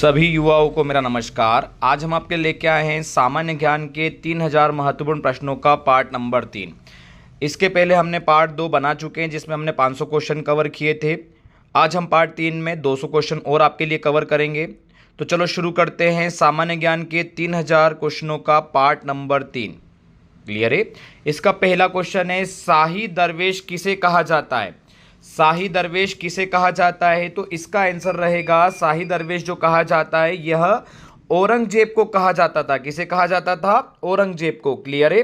सभी युवाओं को मेरा नमस्कार। आज हम आपके लेके आए हैं सामान्य ज्ञान के 3000 महत्वपूर्ण प्रश्नों का पार्ट नंबर 3। इसके पहले हमने पार्ट 2 बना चुके हैं जिसमें हमने 500 क्वेश्चन कवर किए थे। आज हम पार्ट 3 में 200 क्वेश्चन और आपके लिए कवर करेंगे। तो चलो शुरू करते हैं सामान्य ज्ञान के 3000 क्वेश्चनों का पार्ट नंबर 3। क्लियर है। इसका पहला क्वेश्चन है, शाही दरवेश किसे कहा जाता है? शाही दरवेश किसे कहा जाता है? तो इसका आंसर रहेगा, शाही दरवेश जो कहा जाता है यह औरंगजेब को कहा जाता था। किसे कहा जाता था? औरंगजेब को। क्लियर है।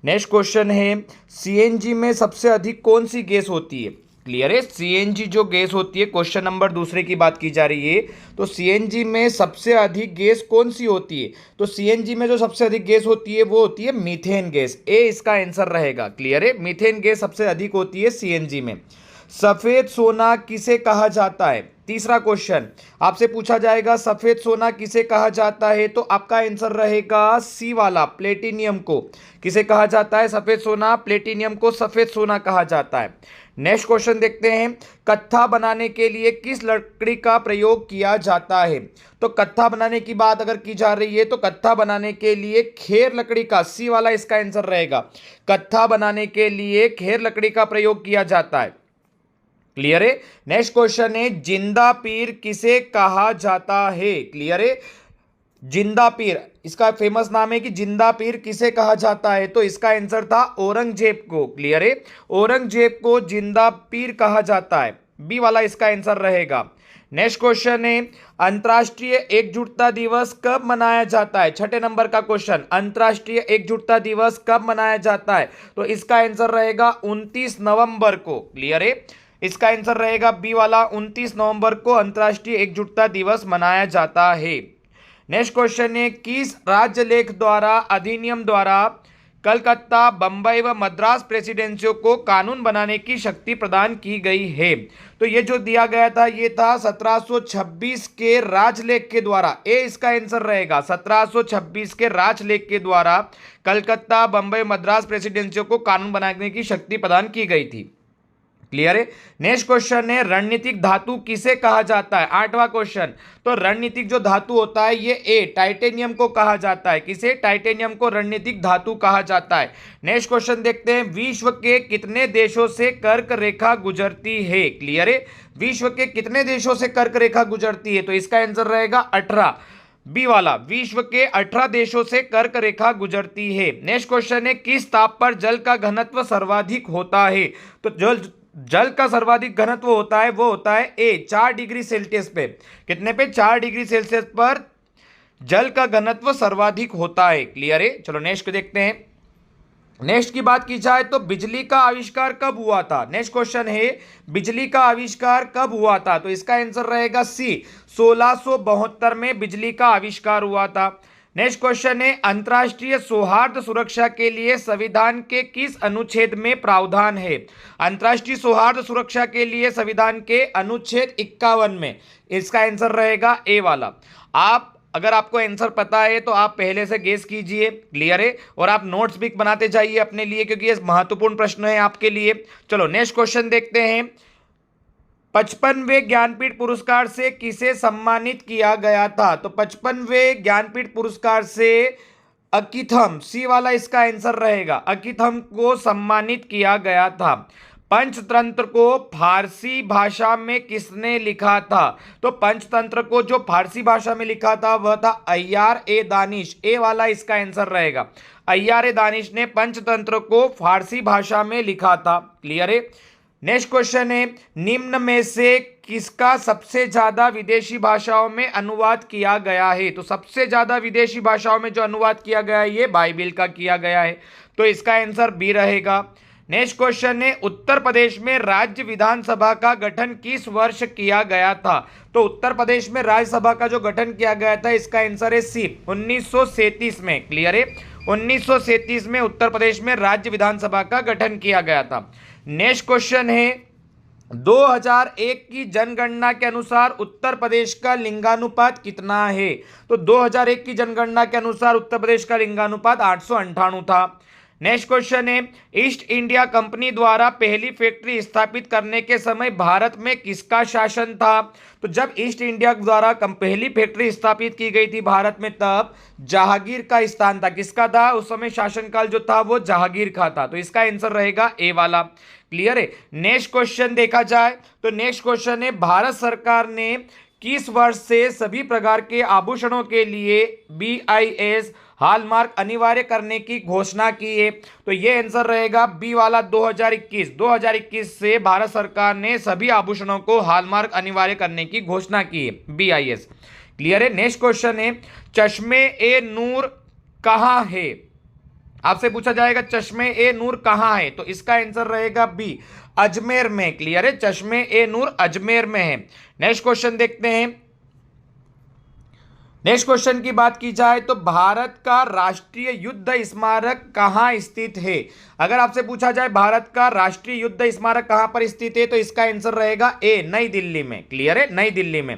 नेक्स्ट क्वेश्चन है, सीएनजी में सबसे अधिक कौन सी गैस होती है? क्लियर है। सीएनजी जो गैस होती है, क्वेश्चन नंबर दूसरे की बात की जा रही है, तो सीएनजी में सबसे अधिक गैस कौन सी होती है? तो सीएनजी में जो सबसे अधिक गैस होती है वो होती है मीथेन गैस। ए इसका आंसर रहेगा। क्लियर है। मीथेन गैस सबसे अधिक होती है सीएनजी में। सफेद सोना किसे कहा जाता है? तीसरा क्वेश्चन आपसे पूछा जाएगा, सफेद सोना किसे कहा जाता है? तो आपका आंसर रहेगा सी वाला, प्लेटिनियम को। किसे कहा जाता है? सफेद सोना, प्लेटिनियम को सफेद सोना कहा जाता है। नेक्स्ट क्वेश्चन देखते हैं, कत्था बनाने के लिए किस लकड़ी का प्रयोग किया जाता है? तो कत्था बनाने की बात अगर की जा रही है तो कत्था बनाने के लिए खेर लकड़ी का, सी वाला इसका आंसर रहेगा। कत्था बनाने के लिए खेर लकड़ी का प्रयोग किया जाता है। क्लियर है। नेक्स्ट क्वेश्चन है, जिंदा पीर किसे कहा जाता है? क्लियर है। जिंदा पीर, इसका फेमस नाम है कि जिंदा पीर किसे कहा जाता है? तो इसका आंसर था औरंगजेब को। क्लियर है। औरंगजेब को जिंदा पीर कहा जाता है। बी वाला इसका आंसर रहेगा। नेक्स्ट क्वेश्चन है, अंतर्राष्ट्रीय एकजुटता दिवस कब मनाया जाता है? छठे नंबर का क्वेश्चन, अंतर्राष्ट्रीय एकजुटता दिवस कब मनाया जाता है? तो इसका आंसर रहेगा 29 नवंबर को। क्लियर है। इसका आंसर रहेगा बी वाला, 29 नवंबर को अंतर्राष्ट्रीय एकजुटता दिवस मनाया जाता है। नेक्स्ट क्वेश्चन है, किस राज्य लेख द्वारा, अधिनियम द्वारा कलकत्ता, बंबई व मद्रास प्रेसिडेंसियों को कानून बनाने की शक्ति प्रदान की गई है? तो ये जो दिया गया था ये था 1726 के राजलेख के द्वारा। ए इसका आंसर रहेगा। 1726 के राजलेख के द्वारा कलकत्ता, बंबई, मद्रास प्रेसिडेंसियों को कानून बनाने की शक्ति प्रदान की गई थी। क्लियर है। नेक्स्ट क्वेश्चन है, रणनीतिक धातु किसे कहा जाता है? आठवां क्वेश्चन, तो रणनीतिक जो धातु होता है ये ए टाइटेनियम को कहा जाता है। किसे? टाइटेनियम को रणनीतिक धातु कहा जाता है। नेक्स्ट क्वेश्चन देखते हैं, विश्व के कितने देशों से कर्क रेखा गुजरती है? क्लियर है। विश्व के कितने देशों से कर्क रेखा गुजरती है? तो इसका आंसर रहेगा 18, बी वाला, विश्व के 18 देशों से कर्क रेखा गुजरती है। नेक्स्ट क्वेश्चन है, किस ताप पर जल का घनत्व सर्वाधिक होता है? तो जल का सर्वाधिक घनत्व होता है वो होता है ए 4 डिग्री सेल्सियस पे। कितने पे? 4 डिग्री सेल्सियस पर जल का घनत्व सर्वाधिक होता है। क्लियर है। चलो नेक्स्ट देखते हैं। नेक्स्ट की बात की जाए तो बिजली का आविष्कार कब हुआ था? नेक्स्ट क्वेश्चन है, बिजली का आविष्कार कब हुआ था? तो इसका आंसर रहेगा सी, 1672 में बिजली का आविष्कार हुआ था। नेक्स्ट क्वेश्चन है, अंतर्राष्ट्रीय सौहार्द सुरक्षा के लिए संविधान के किस अनुच्छेद में प्रावधान है? अंतर्राष्ट्रीय सौहार्द सुरक्षा के लिए संविधान के अनुच्छेद 51 में। इसका आंसर रहेगा ए वाला। अगर आपको आंसर पता है तो आप पहले से गेस कीजिए। क्लियर है। और आप नोट्स भी बनाते जाइए अपने लिए, क्योंकि ये महत्वपूर्ण प्रश्न है आपके लिए। चलो नेक्स्ट क्वेश्चन देखते हैं, 55वें ज्ञानपीठ पुरस्कार से किसे सम्मानित किया गया था? तो 55वें ज्ञानपीठ पुरस्कार से अकिथम, सी वाला इसका आंसर रहेगा, अकिथम को सम्मानित किया गया था। पंचतंत्र को फारसी भाषा में किसने लिखा था? तो पंचतंत्र को जो फारसी भाषा में लिखा था वह था अय्यार ए दानिश। ए वाला इसका आंसर रहेगा। अय्यार ए दानिश ने पंचतंत्र को फारसी भाषा में लिखा था। क्लियर है। नेक्स्ट क्वेश्चन है, निम्न में से किसका सबसे ज्यादा विदेशी भाषाओं में अनुवाद किया गया है? तो सबसे ज्यादा विदेशी भाषाओं में जो अनुवाद किया गया है ये बाइबिल का किया गया है। तो इसका आंसर बी रहेगा। नेक्स्ट क्वेश्चन है, उत्तर प्रदेश में राज्य विधानसभा का गठन किस वर्ष किया गया था? तो उत्तर प्रदेश में राज्यसभा का जो गठन किया गया था इसका आंसर है सी, 1937 में। क्लियर है। 1937 में उत्तर प्रदेश में राज्य विधानसभा का गठन किया गया था। नेक्स्ट क्वेश्चन है, 2001 की जनगणना के अनुसार उत्तर प्रदेश का लिंगानुपात कितना है? तो 2001 की जनगणना के अनुसार उत्तर प्रदेश का लिंगानुपात 898 था। नेक्स्ट क्वेश्चन है, ईस्ट इंडिया कंपनी द्वारा पहली फैक्ट्री स्थापित करने के समय भारत में किसका शासन था? तो जब ईस्ट इंडिया द्वारा पहली फैक्ट्री स्थापित की गई थी भारत में, तब जहांगीर का स्थान था। किसका था उस समय? शासनकाल जो था वो जहांगीर का था। तो इसका आंसर रहेगा ए वाला। क्लियर है। नेक्स्ट क्वेश्चन देखा जाए तो नेक्स्ट क्वेश्चन है, भारत सरकार ने किस वर्ष से सभी प्रकार के आभूषणों के लिए BIS हॉलमार्क अनिवार्य करने की घोषणा की है? तो ये आंसर रहेगा बी वाला, 2021 से भारत सरकार ने सभी आभूषणों को हॉलमार्क अनिवार्य करने की घोषणा की है, BIS। क्लियर है। नेक्स्ट क्वेश्चन है, चश्मे ए नूर कहाँ है? आपसे पूछा जाएगा चश्मे ए नूर कहाँ है? तो इसका आंसर रहेगा बी, अजमेर में। क्लियर है, चश्मे ए नूर अजमेर में है। नेक्स्ट क्वेश्चन देखते हैं। नेक्स्ट क्वेश्चन की बात की जाए तो भारत का राष्ट्रीय युद्ध स्मारक कहाँ स्थित है? अगर आपसे पूछा जाए भारत का राष्ट्रीय युद्ध स्मारक कहाँ पर स्थित है, तो इसका आंसर रहेगा ए, नई दिल्ली में। क्लियर है, नई दिल्ली में।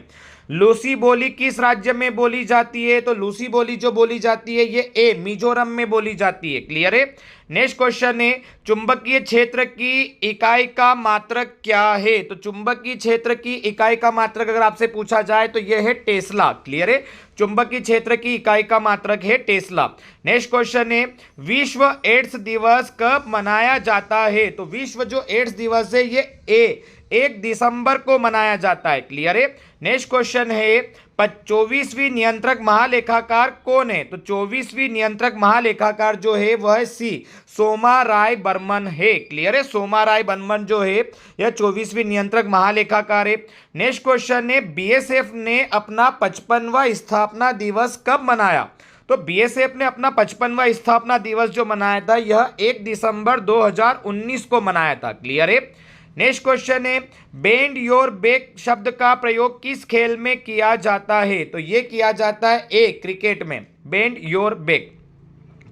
लूसी बोली किस राज्य में बोली जाती है? तो लूसी बोली जो बोली जाती है ये ए, मिजोरम में बोली जाती है। क्लियर है। नेक्स्ट क्वेश्चन है, चुंबकीय क्षेत्र की इकाई का मात्रक क्या है? तो चुंबकीय क्षेत्र की इकाई का मात्रक अगर आपसे पूछा जाए तो यह है टेस्ला। क्लियर है, चुंबकीय क्षेत्र की इकाई का मात्रक है टेस्ला। नेक्स्ट क्वेश्चन है, विश्व एड्स दिवस कब मनाया जाता है? तो विश्व जो एड्स दिवस है ये 1 दिसंबर को मनाया जाता है। क्लियर है। नेक्स्ट क्वेश्चन है, 24वीं नियंत्रक महालेखाकार कौन है? तो 24वीं नियंत्रक महालेखाकार जो है वह सी, सोमा राय बर्मन है। क्लियर है, सोमा राय बर्मन जो है यह 24वीं नियंत्रक महालेखाकार है। नेक्स्ट क्वेश्चन है, BSF ने अपना 55वां स्थापना दिवस कब मनाया? तो BSF ने अपना 55वां स्थापना दिवस जो मनाया था यह 1 दिसंबर 2019 को मनाया था। क्लियर है। नेक्स्ट क्वेश्चन है, बेंड योर बैक शब्द का प्रयोग किस खेल में किया जाता है? तो यह किया जाता है ए, क्रिकेट में। Bend your back.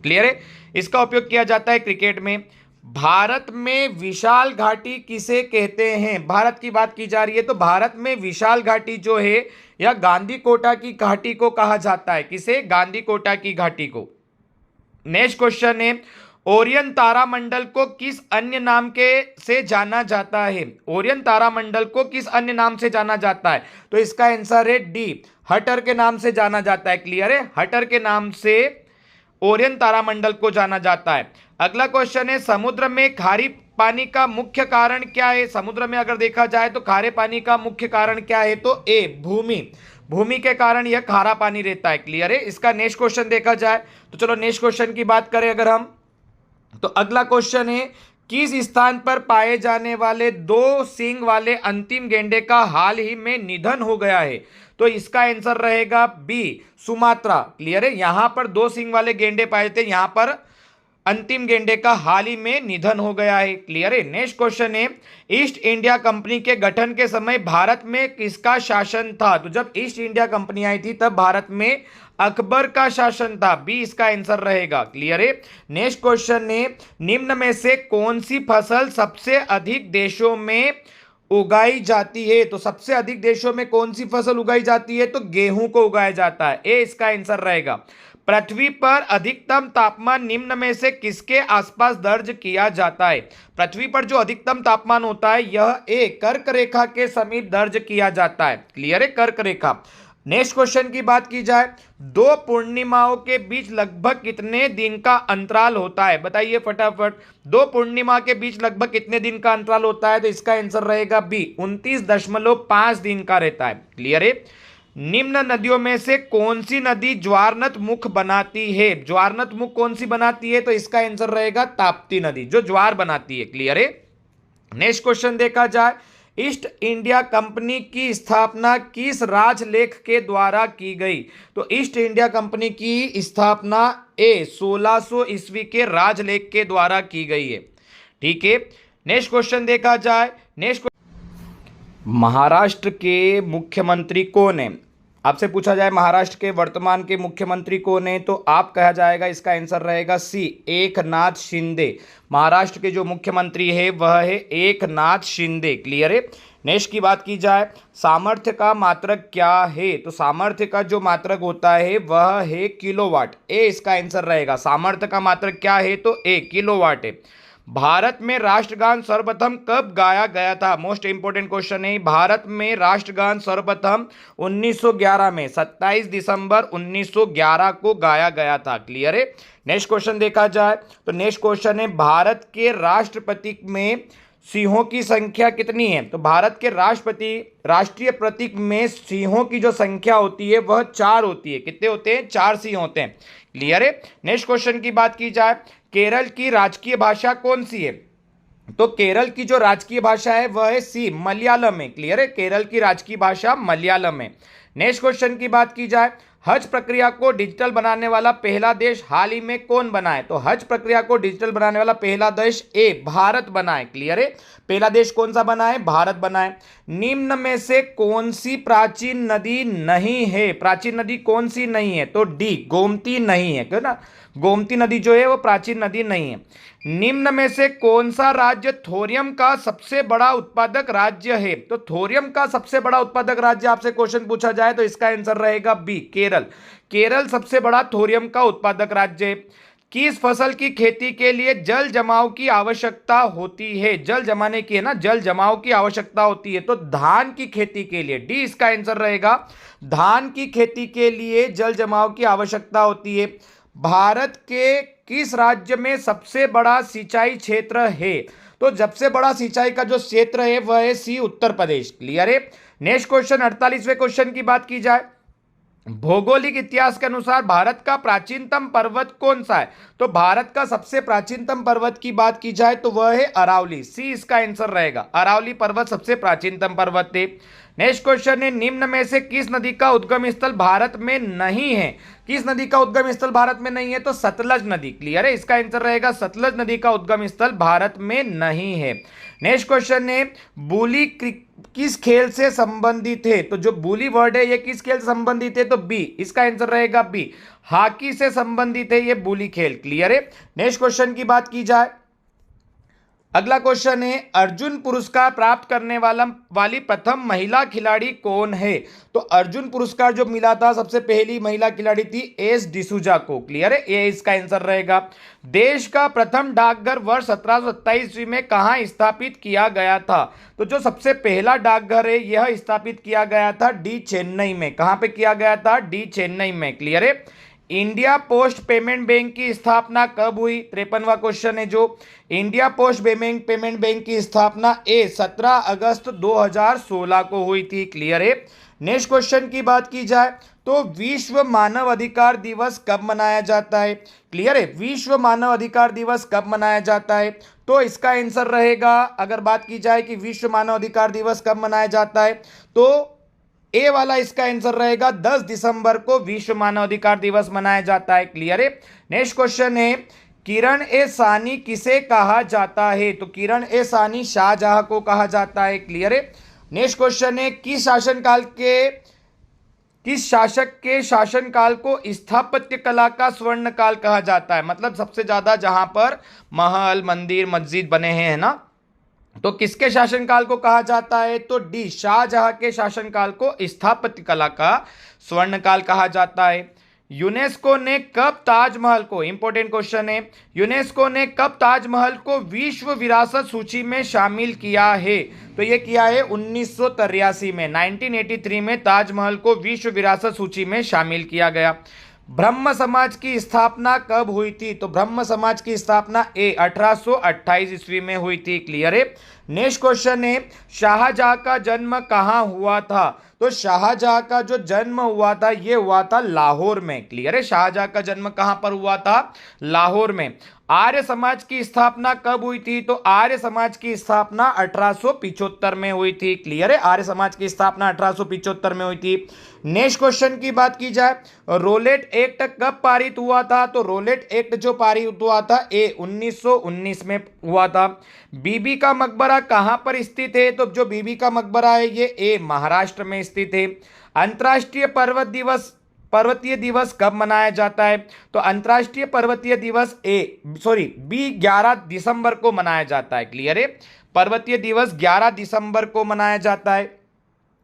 क्लियर है, इसका उपयोग किया जाता है क्रिकेट में। भारत में विशाल घाटी किसे कहते हैं? भारत की बात की जा रही है तो भारत में विशाल घाटी जो है या गांधी कोटा की घाटी को कहा जाता है। किसे? गांधी कोटा की घाटी को। नेक्स्ट क्वेश्चन है, ओरियन तारामंडल को किस अन्य नाम के से जाना जाता है? ओरियन तारामंडल को किस अन्य नाम से जाना जाता है? तो इसका आंसर है डी, हटर के नाम से जाना जाता है। क्लियर है, हटर के नाम से ओरियन तारामंडल को जाना जाता है। अगला क्वेश्चन है, समुद्र में खारी पानी का मुख्य कारण क्या है? समुद्र में अगर देखा जाए तो खारे पानी का मुख्य कारण क्या है? तो ए, भूमि। भूमि के कारण यह खारा पानी रहता है। क्लियर है। इसका नेक्स्ट क्वेश्चन देखा जाए तो चलो नेक्स्ट क्वेश्चन की बात करें अगर हम, तो अगला क्वेश्चन है, किस स्थान पर पाए जाने वाले 2 सींग वाले अंतिम गेंडे का हाल ही में निधन हो गया है? तो इसका आंसर रहेगा बी, सुमात्रा। क्लियर है, यहां पर 2 सींग वाले गेंडे पाए थे, यहां पर अंतिम गेंडे का हाल ही में निधन हो गया है। क्लियर है। नेक्स्ट क्वेश्चन है, ईस्ट इंडिया कंपनी के गठन के समय भारत में किसका शासन था? तो जब ईस्ट इंडिया कंपनी आई थी तब भारत में अकबर का शासन था। बी इसका आंसर रहेगा। क्लियर है। नेक्स्ट क्वेश्चन है, निम्न में से कौन सी फसल सबसे अधिक देशों में उगाई जाती है? तो सबसे अधिक देशों में कौन सी फसल उगाई जाती है? तो गेहूं को उगाया जाता है। ए इसका आंसर रहेगा। पृथ्वी पर अधिकतम तापमान निम्न में से किसके आसपास दर्ज किया जाता है? पृथ्वी पर जो अधिकतम तापमान होता है यह ए, कर्क रेखा के समीप दर्ज किया जाता है। क्लियर है, कर्क रेखा। नेक्स्ट क्वेश्चन की बात की जाए, 2 पूर्णिमाओं के बीच लगभग कितने दिन का अंतराल होता है? बताइए फटाफट, 2 पूर्णिमा के बीच लगभग कितने दिन का अंतराल होता है? तो इसका आंसर रहेगा बी, 29.5 दिन का रहता है। क्लियर है। निम्न नदियों में से कौन सी नदी ज्वारनद मुख बनाती है? ज्वारनद मुख कौन सी बनाती है? तो इसका आंसर रहेगा ताप्ती नदी, जो ज्वार बनाती है। क्लियर है। नेक्स्ट क्वेश्चन देखा जाए, ईस्ट इंडिया कंपनी की स्थापना किस राजलेख के द्वारा की गई? तो ईस्ट इंडिया कंपनी की स्थापना 1600 ईस्वी के राजलेख के द्वारा की गई है। ठीक है। नेक्स्ट क्वेश्चन देखा जाए, नेक्स्ट, महाराष्ट्र के मुख्यमंत्री कौन है? आपसे पूछा जाए महाराष्ट्र के वर्तमान के मुख्यमंत्री कौन है, तो आप कहा जाएगा इसका आंसर रहेगा सी, एकनाथ शिंदे। महाराष्ट्र के जो मुख्यमंत्री है वह है एकनाथ शिंदे। क्लियर है। नेक्स्ट की बात की जाए, सामर्थ्य का मात्रक क्या है? तो सामर्थ्य का जो मात्रक होता है वह है किलोवाट। ए इसका आंसर रहेगा। सामर्थ्य का मात्रक क्या है? तो ए किलोवाट है। भारत में राष्ट्रगान सर्वप्रथम कब गाया गया था? मोस्ट इंपोर्टेंट क्वेश्चन है। भारत में राष्ट्रगान सर्वप्रथम 1911 में 27 दिसंबर 1911 को गाया गया था। क्लियर है। नेक्स्ट क्वेश्चन देखा जाए तो नेक्स्ट क्वेश्चन है, भारत के राष्ट्रपति में सिंहों की संख्या कितनी है? तो भारत के राष्ट्रीय प्रतीक में सिंहों की जो संख्या होती है वह 4 होती है। कितने होते हैं? 4 सिंह होते हैं। क्लियर है। नेक्स्ट क्वेश्चन की बात की जाए, केरल की राजकीय भाषा कौन सी है? तो केरल की जो राजकीय भाषा है वह है सी मलयालम है। क्लियर है। केरल की राजकीय भाषा मलयालम है। नेक्स्ट क्वेश्चन की बात की जाए, हज प्रक्रिया को डिजिटल बनाने वाला पहला देश हाल ही में कौन बना है? तो हज प्रक्रिया को डिजिटल बनाने वाला पहला देश ए भारत बना है। क्लियर है। पहला देश कौन सा बना है? भारत बना है। निम्न में से कौन सी प्राचीन नदी नहीं है? प्राचीन नदी कौन सी नहीं है? तो डी गोमती नहीं है। क्यों ना, गोमती नदी जो है वो प्राचीन नदी नहीं है। निम्न में से कौन सा राज्य थोरियम का सबसे बड़ा उत्पादक राज्य है? तो थोरियम का सबसे बड़ा उत्पादक राज्य आपसे क्वेश्चन पूछा जाए तो इसका आंसर रहेगा बी केरल। केरल सबसे बड़ा थोरियम का उत्पादक राज्य है। किस फसल की खेती के लिए जल जमाव की आवश्यकता होती है? जल जमाने की है ना, जल जमाव की आवश्यकता होती है। तो धान की खेती के लिए डी इसका आंसर रहेगा। धान की खेती के लिए जल जमाव की आवश्यकता होती है। भारत के किस राज्य में सबसे बड़ा सिंचाई क्षेत्र है? तो सबसे बड़ा सिंचाई का जो क्षेत्र है वह है सी उत्तर प्रदेश। क्लियर है। नेक्स्ट क्वेश्चन 48वें क्वेश्चन की बात की जाए, भौगोलिक इतिहास के अनुसार भारत का प्राचीनतम पर्वत कौन सा है? तो भारत का सबसे प्राचीनतम पर्वत की बात की जाए तो वह है अरावली। सी इसका आंसर रहेगा। अरावली पर्वत सबसे प्राचीनतम पर्वत है। नेक्स्ट क्वेश्चन है, निम्न में से किस नदी का उद्गम स्थल भारत में नहीं है? किस नदी का उद्गम स्थल भारत में नहीं है? तो सतलज नदी। क्लियर है। इसका आंसर रहेगा सतलज नदी का उद्गम स्थल भारत में नहीं है। नेक्स्ट क्वेश्चन है, बूली किस खेल से संबंधित है? तो जो बूली वर्ड है ये किस खेल से संबंधित है? तो बी इसका आंसर रहेगा बी हॉकी से संबंधित है ये बूली खेल। क्लियर है। नेक्स्ट क्वेश्चन की बात की जाए, अगला क्वेश्चन है, अर्जुन पुरस्कार प्राप्त करने वाली प्रथम महिला खिलाड़ी कौन है? तो अर्जुन पुरस्कार जो मिला था सबसे पहली महिला खिलाड़ी थी एस डिसूजा को। क्लियर है। ये इसका आंसर रहेगा। देश का प्रथम डाकघर वर्ष 1727 ईस्वी में कहां स्थापित किया गया था? तो जो सबसे पहला डाकघर है यह स्थापित किया गया था डी चेन्नई में। कहां पे किया गया था? डी चेन्नई में। क्लियर है। इंडिया पोस्ट पेमेंट बैंक की स्थापना कब हुई? 53वां क्वेश्चन है जो, इंडिया पोस्ट पेमेंट बैंक की स्थापना 17 अगस्त 2016 को हुई थी। क्लियर है। नेक्स्ट क्वेश्चन की बात की जाए तो विश्व मानव अधिकार दिवस कब मनाया जाता है? क्लियर है। विश्व मानव अधिकार दिवस कब मनाया जाता है? तो इसका आंसर रहेगा, अगर बात की जाए कि विश्व मानव अधिकार दिवस कब मनाया जाता है तो ए वाला इसका आंसर रहेगा 10 दिसंबर को विश्व मानव अधिकार दिवस मनाया जाता है। क्लियर है। नेक्स्ट क्वेश्चन है, किरण ए सानी किसे कहा जाता है? तो किरण ए सानी शाहजहां को कहा जाता है। क्लियर है। नेक्स्ट क्वेश्चन है, किस शासक के शासनकाल को स्थापत्य कला का स्वर्ण काल कहा जाता है? मतलब सबसे ज्यादा जहां पर महल मंदिर मस्जिद बने हैं ना, तो किसके शासनकाल को कहा जाता है? तो डी शाहजहां के शासनकाल को स्थापत्य कला का स्वर्णकाल कहा जाता है। यूनेस्को ने कब ताजमहल को, इंपॉर्टेंट क्वेश्चन है, यूनेस्को ने कब ताजमहल को विश्व विरासत सूची में शामिल किया है? तो ये किया है 1983 में। 1983 में ताजमहल को विश्व विरासत सूची में शामिल किया गया। ब्रह्म समाज की स्थापना कब हुई थी? तो ब्रह्म समाज की स्थापना 1828 ईस्वी में हुई थी। क्लियर है। नेक्स्ट क्वेश्चन है, शाहजहां का जन्म कहां हुआ था? तो शाहजहां का जो जन्म हुआ था ये हुआ था लाहौर में। क्लियर है। शाहजहां का जन्म कहां पर हुआ था? लाहौर में। आर्य समाज की स्थापना कब हुई थी? तो आर्य समाज की स्थापना 1875 में हुई थी। क्लियर है। आर्य समाज की स्थापना 1875 में हुई थी। नेक्स्ट क्वेश्चन की बात की जाए, रोलेट एक्ट कब पारित हुआ था? तो रोलेट एक्ट जो पारित हुआ था 1919 में हुआ था। बीबी का मकबरा कहां पर स्थित है? तो जो बीबी का मकबरा है ये महाराष्ट्र में स्थित है। अंतर्राष्ट्रीय पर्वत दिवस पर्वतीय दिवस कब मनाया जाता है? तो अंतर्राष्ट्रीय पर्वतीय दिवस बी 11 दिसंबर को मनाया जाता है। क्लियर है? पर्वतीय दिवस 11 दिसंबर को मनाया जाता है।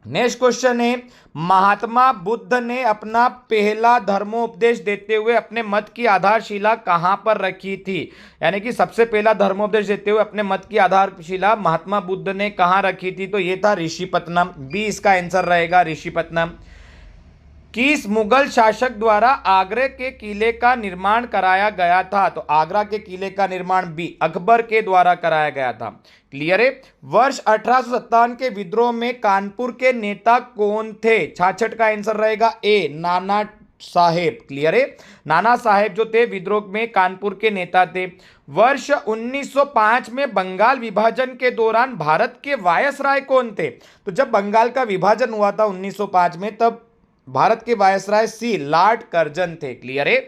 नेक्स्ट क्वेश्चन है, महात्मा बुद्ध ने अपना पहला धर्मोपदेश देते हुए अपने मत की आधारशिला कहां पर रखी थी? यानी कि सबसे पहला धर्मोपदेश देते हुए अपने मत की आधारशिला महात्मा बुद्ध ने कहां रखी थी? तो यह था ऋषिपत्तनम। बी इसका आंसर रहेगा, ऋषिपत्तनम। किस मुगल शासक द्वारा आगरा के किले का निर्माण कराया गया था? तो आगरा के किले का निर्माण बी अकबर के द्वारा कराया गया था। क्लियर है? वर्ष 1857 के विद्रोह में कानपुर के नेता कौन थे? 66 का आंसर रहेगा ए नाना साहेब। क्लियर है? नाना साहेब जो थे विद्रोह में कानपुर के नेता थे। वर्ष 1905 में बंगाल विभाजन के दौरान भारत के वायसराय कौन थे? तो जब बंगाल का विभाजन हुआ था 1905 में, तब भारत के वायसराय सी लॉर्ड कर्जन थे। क्लियर है?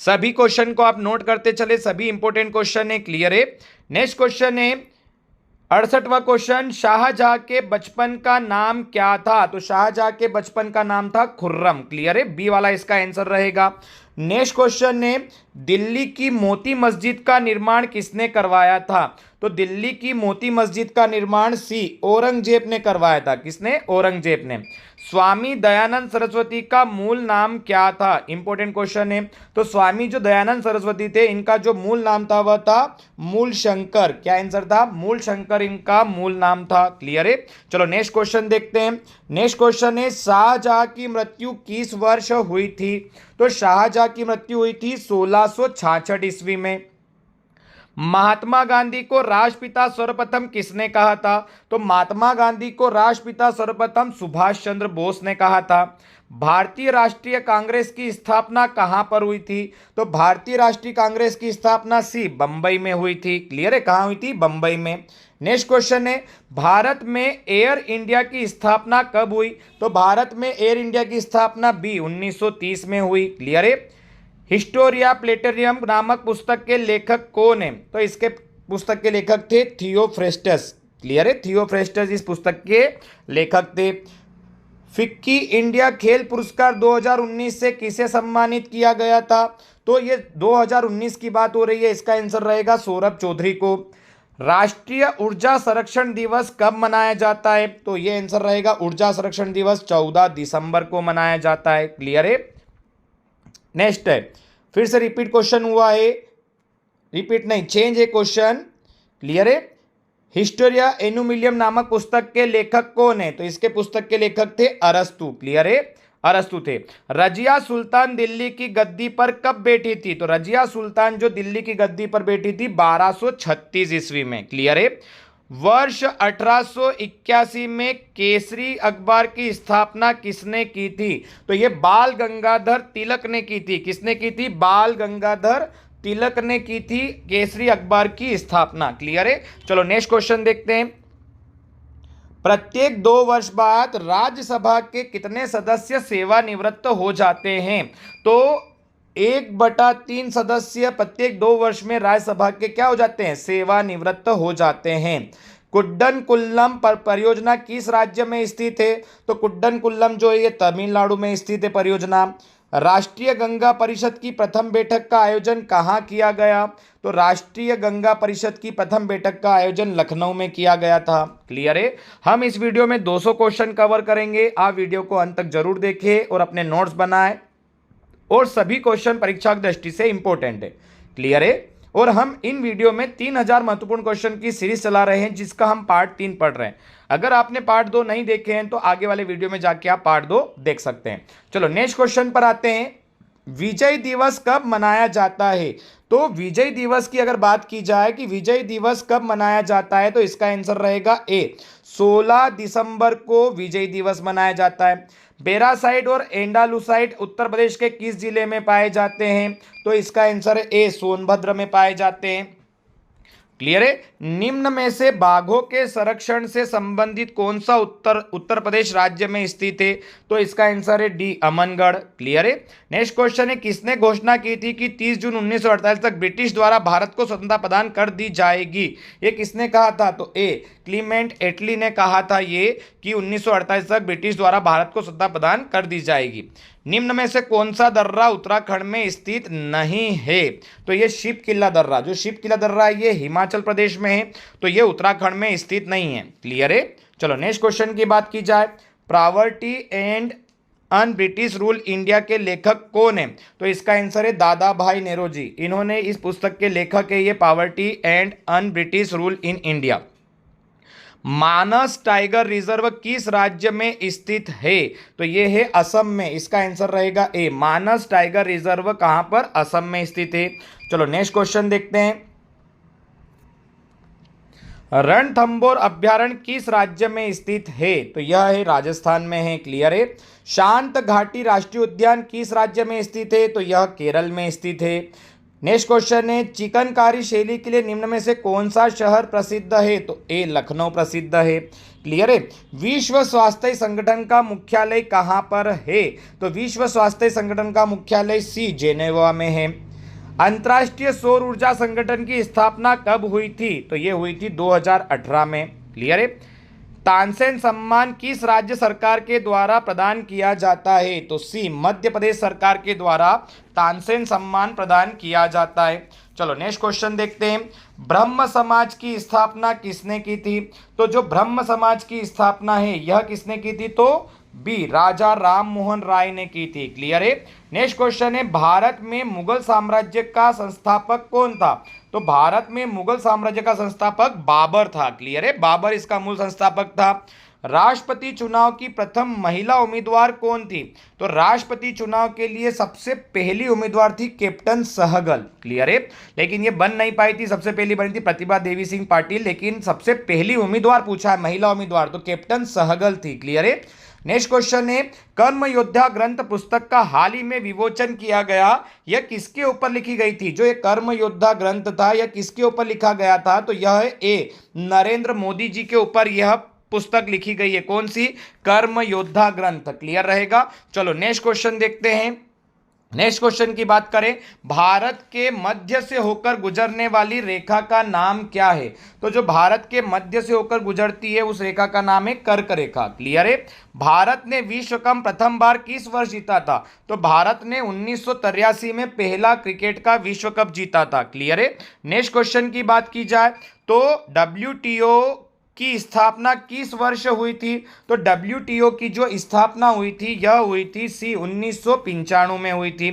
सभी क्वेश्चन को आप नोट करते चले, सभी इंपॉर्टेंट क्वेश्चन है। क्लियर है? नेक्स्ट क्वेश्चन है 68वां क्वेश्चन, शाहजहां के बचपन का नाम क्या था? तो शाहजहां के बचपन का नाम था खुर्रम। क्लियर है? बी वाला इसका आंसर रहेगा। नेक्स्ट क्वेश्चन है, दिल्ली की मोती मस्जिद का निर्माण किसने करवाया था? तो दिल्ली की मोती मस्जिद का निर्माण सी औरंगजेब ने करवाया था। किसने? औरंगजेब ने। स्वामी दयानंद सरस्वती का मूल नाम क्या था? इंपॉर्टेंट क्वेश्चन है। तो स्वामी जो दयानंद सरस्वती थे, इनका जो मूल नाम था वह था मूल शंकर। क्या आंसर था? मूल शंकर इनका मूल नाम था। क्लियर है? चलो नेक्स्ट क्वेश्चन देखते हैं। नेक्स्ट क्वेश्चन है, शाहजहां की मृत्यु किस वर्ष हुई थी? तो शाहजहां की मृत्यु हुई थी 1666 ईस्वी में। महात्मा गांधी को राष्ट्रपिता सर्वप्रथम किसने कहा था? तो महात्मा गांधी को राष्ट्रपिता सर्वप्रथम सुभाष चंद्र बोस ने कहा था। भारतीय राष्ट्रीय कांग्रेस की स्थापना कहां पर हुई थी? तो भारतीय राष्ट्रीय कांग्रेस की स्थापना सी बंबई में हुई थी। क्लियर है? कहां हुई थी? बंबई में। नेक्स्ट क्वेश्चन है, भारत में एयर इंडिया की स्थापना कब हुई? तो भारत में एयर इंडिया की स्थापना बी 1930 में हुई। क्लियर है? हिस्टोरिया प्लेटेरियम नामक पुस्तक के लेखक कौन है? तो इसके पुस्तक के लेखक थे थियोफ्रेस्टस। क्लियर है? थियोफ्रेस्टस इस पुस्तक के लेखक थे। फिक्की इंडिया खेल पुरस्कार 2019 से किसे सम्मानित किया गया था? तो ये 2019 की बात हो रही है, इसका आंसर रहेगा सौरभ चौधरी को। राष्ट्रीय ऊर्जा संरक्षण दिवस कब मनाया जाता है? तो ये आंसर रहेगा ऊर्जा संरक्षण दिवस 14 दिसंबर को मनाया जाता है। क्लियर है? नेक्स्ट है, फिर से रिपीट क्वेश्चन हुआ है, रिपीट नहीं चेंज है क्वेश्चन। क्लियर है? हिस्टोरिया एनुमिलियम नामक पुस्तक के लेखक कौन है? तो इसके पुस्तक के लेखक थे अरस्तु। क्लियर है? अरस्तु थे। रजिया सुल्तान दिल्ली की गद्दी पर कब बैठी थी? तो रजिया सुल्तान जो दिल्ली की गद्दी पर बैठी थी 1236 ईस्वी में। क्लियर है? वर्ष 1881 में केसरी अखबार की स्थापना किसने की थी? तो यह बाल गंगाधर तिलक ने की थी। किसने की थी? बाल गंगाधर तिलक ने की थी केसरी अखबार की स्थापना। क्लियर है? चलो नेक्स्ट क्वेश्चन देखते हैं। प्रत्येक 2 वर्ष बाद राज्यसभा के कितने सदस्य सेवानिवृत्त हो जाते हैं? तो 1/3 सदस्य प्रत्येक 2 वर्ष में राज्यसभा के क्या हो जाते हैं? सेवानिवृत्त हो जाते हैं। कुड्डनकुल्लम पर परियोजना किस राज्य में स्थित है? तो कुड्डनकुल्लम जो है ये तमिलनाडु में स्थित है परियोजना। राष्ट्रीय गंगा परिषद की प्रथम बैठक का आयोजन कहाँ किया गया? तो राष्ट्रीय गंगा परिषद की प्रथम बैठक का आयोजन लखनऊ में किया गया था। क्लियर है? हम इस वीडियो में 200 क्वेश्चन कवर करेंगे। आप वीडियो को अंत तक जरूर देखें और अपने नोट्स बनाएं, और सभी क्वेश्चन परीक्षा की दृष्टि से इंपॉर्टेंट है। क्लियर है? और हम इन वीडियो में 3000 महत्वपूर्ण क्वेश्चन की सीरीज चला रहे हैं, जिसका हम पार्ट 3 पढ़ रहे हैं। अगर आपने पार्ट 2 नहीं देखे हैं तो आगे वाले वीडियो में जाके आप पार्ट 2 देख सकते हैं। चलो नेक्स्ट क्वेश्चन पर आते हैं। विजय दिवस कब मनाया जाता है? तो विजय दिवस की अगर बात की जाए कि विजय दिवस कब मनाया जाता है, तो इसका आंसर रहेगा ए 16 दिसंबर को विजय दिवस मनाया जाता है। बेरासाइड और एंडालुसाइड उत्तर प्रदेश के किस जिले में पाए जाते हैं? तो इसका आंसर ए सोनभद्र में पाए जाते हैं। क्लियर है। निम्न में से बाघों के संरक्षण से संबंधित कौन सा उत्तर प्रदेश राज्य में स्थित है? तो इसका आंसर है डी, अमनगढ़। क्लियर है। नेक्स्ट क्वेश्चन है, किसने घोषणा की थी कि 30 जून 1948 तक ब्रिटिश द्वारा भारत को स्वतंत्रता प्रदान कर दी जाएगी? ये किसने कहा था? तो ए, क्लीमेंट एटली ने कहा था ये कि 1948 तक ब्रिटिश द्वारा भारत को स्वतंत्रता प्रदान कर दी जाएगी। निम्न में से कौन सा दर्रा उत्तराखंड में स्थित नहीं है? तो ये शिव किला दर्रा, जो शिव किला दर्रा है ये हिमाचल प्रदेश में है, तो ये उत्तराखंड में स्थित नहीं है। क्लियर है। चलो नेक्स्ट क्वेश्चन की बात की जाए, poverty and un British rule India के लेखक कौन है? तो इसका आंसर है दादा भाई नेरोजी। इन्होंने इस पुस्तक के लेखक है ये, poverty and un British rule in India. Manas tiger reserve किस राज्य में स्थित है? तो ये है असम में। इसका आंसर रहेगा ए, मानस टाइगर रिजर्व कहां पर? असम में स्थित है। चलो नेक्स्ट क्वेश्चन देखते हैं, रणथंभौर अभ्यारण्य किस राज्य में स्थित है? तो यह है राजस्थान में है। क्लियर है। शांत घाटी राष्ट्रीय उद्यान किस राज्य में स्थित है? तो यह केरल में स्थित है। नेक्स्ट क्वेश्चन है, चिकनकारी शैली के लिए निम्न में से कौन सा शहर प्रसिद्ध है? तो ए, लखनऊ प्रसिद्ध है। क्लियर है। विश्व स्वास्थ्य संगठन का मुख्यालय कहां पर है? तो विश्व स्वास्थ्य संगठन का मुख्यालय सी, जेनेवा में है। अंतर्राष्ट्रीय सौर ऊर्जा संगठन की स्थापना कब हुई थी? तो ये हुई थी 2018 में। क्लियर है। तानसेन सम्मान किस राज्य सरकार के द्वारा प्रदान किया जाता है? तो सी, मध्य प्रदेश सरकार के द्वारा तानसेन सम्मान प्रदान किया जाता है। चलो नेक्स्ट क्वेश्चन देखते हैं, ब्रह्म समाज की स्थापना किसने की थी? तो जो ब्रह्म समाज की स्थापना है यह किसने की थी? तो बी, राजा राम मोहन राय ने की थी। क्लियर है। नेक्स्ट क्वेश्चन है, भारत में मुगल साम्राज्य का संस्थापक कौन था? तो भारत में मुगल साम्राज्य का संस्थापक बाबर था। क्लियर है। बाबर इसका मूल संस्थापक था। राष्ट्रपति चुनाव की प्रथम महिला उम्मीदवार कौन थी? तो राष्ट्रपति चुनाव के लिए सबसे पहली उम्मीदवार थी कैप्टन सहगल। क्लियर है। लेकिन ये बन नहीं पाई थी, सबसे पहली बनी थी प्रतिभा देवी सिंह पाटिल, लेकिन सबसे पहली उम्मीदवार पूछा है महिला उम्मीदवार, तो कैप्टन सहगल थी। क्लियर है। नेक्स्ट क्वेश्चन है, कर्म योद्धा ग्रंथ पुस्तक का हाल ही में विमोचन किया गया, यह किसके ऊपर लिखी गई थी? जो ये कर्म योद्धा ग्रंथ था यह किसके ऊपर लिखा गया था? तो यह है ए, नरेंद्र मोदी जी के ऊपर यह पुस्तक लिखी गई है। कौन सी? कर्म योद्धा ग्रंथ। क्लियर रहेगा। चलो नेक्स्ट क्वेश्चन देखते हैं। नेक्स्ट क्वेश्चन की बात करें, भारत के मध्य से होकर गुजरने वाली रेखा का नाम क्या है? तो जो भारत के मध्य से होकर गुजरती है उस रेखा का नाम है कर्क रेखा। क्लियर है। भारत ने विश्व कप प्रथम बार किस वर्ष जीता था? तो भारत ने 1983 में पहला क्रिकेट का विश्व कप जीता था। क्लियर है। नेक्स्ट क्वेश्चन की बात की जाए तो WTO की स्थापना किस वर्ष हुई थी? तो WTO की जो स्थापना हुई थी यह हुई थी सी, 1995 में हुई थी।